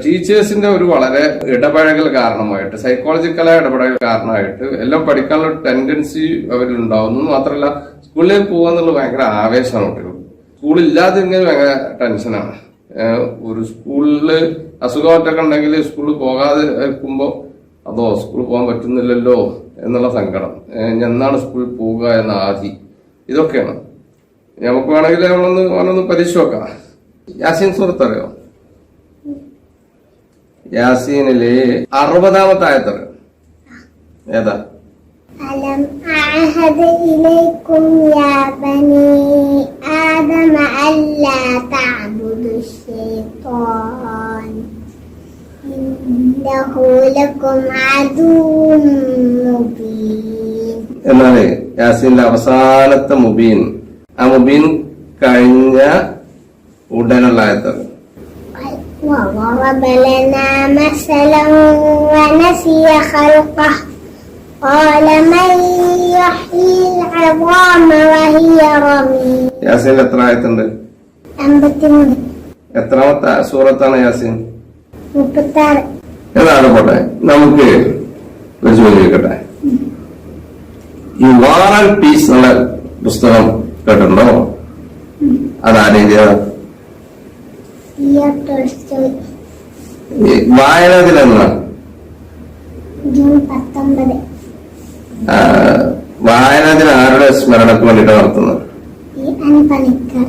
ടീച്ചേഴ്സിന്റെ ഒരു വളരെ ഇടപഴകൽ കാരണമായിട്ട്, സൈക്കോളജിക്കലായ ഇടപഴകൽ കാരണമായിട്ട് എല്ലാം പഠിക്കാനുള്ള ടെൻഡൻസി അവരിൽ ഉണ്ടാവുന്നു. മാത്രമല്ല സ്കൂളിലേക്ക് പോകാന്നുള്ള ഭയങ്കര ആവേശമാണ് കുട്ടികൾ. സ്കൂളില്ലാതിങ്ങനെ ഭയങ്കര ടെൻഷനാണ്. ഒരു സ്കൂളില് അസുഖമൊക്കെ ഉണ്ടെങ്കിൽ സ്കൂളിൽ പോകാതെ ഇരിക്കുമ്പോ അതോ സ്കൂളിൽ പോകാൻ പറ്റുന്നില്ലല്ലോ എന്നുള്ള സങ്കടം, എന്നാണ് സ്കൂളിൽ പോവുക എന്ന ആദി, ഇതൊക്കെയാണ്. നമുക്ക് വേണമെങ്കിൽ നമ്മളൊന്ന് പരീക്ഷ നോക്കാം. യാസീൻ സൂറത്ത് അറിയോ? യാസീനിലെ 60-ാമത്തെ ആയത്തറിയോ? ഏതാ? അലം അഅഹദ് ഇലൈക്കും യാ ബനി ആദമ അല്ലാ തഅബുദു ശൈത്താൻ ഇന്നഹു ലക്കും അദുവ്വൻ മുബീൻ എന്നാണ് യാസീനിലെ അവസാനത്തെ മുബീൻ. ആ മുബീൻ കഴിഞ്ഞ ഉടനുള്ള ആയത്തറിയോ? وضرب لنا مثلا ونسي خلقه قال من يحيي العظام وهي رميم. യാസീനിൽ എത്ര ആയത്തുണ്ട്? 53. എത്രാമത്തെ സൂറത്താണ് യാസീൻ? 36. എന്നാണ്. പോട്ടെ, നമുക്ക് ഒരു ചോദ്യം ചോദിക്കട്ടെ. ഈ വാർ ആൻഡ് പീസ് എന്നുള്ള പുസ്തകം കേട്ടിട്ടുണ്ടോ? അതാരെഴുതിയതാ? വായന ദിനമാണ് ജൂൺ 19. വായന ദിനം ആരുടെ സ്മരണക്ക് വേണ്ടിയിട്ടാണ് നടത്തുന്നത്? പണിക്കർ.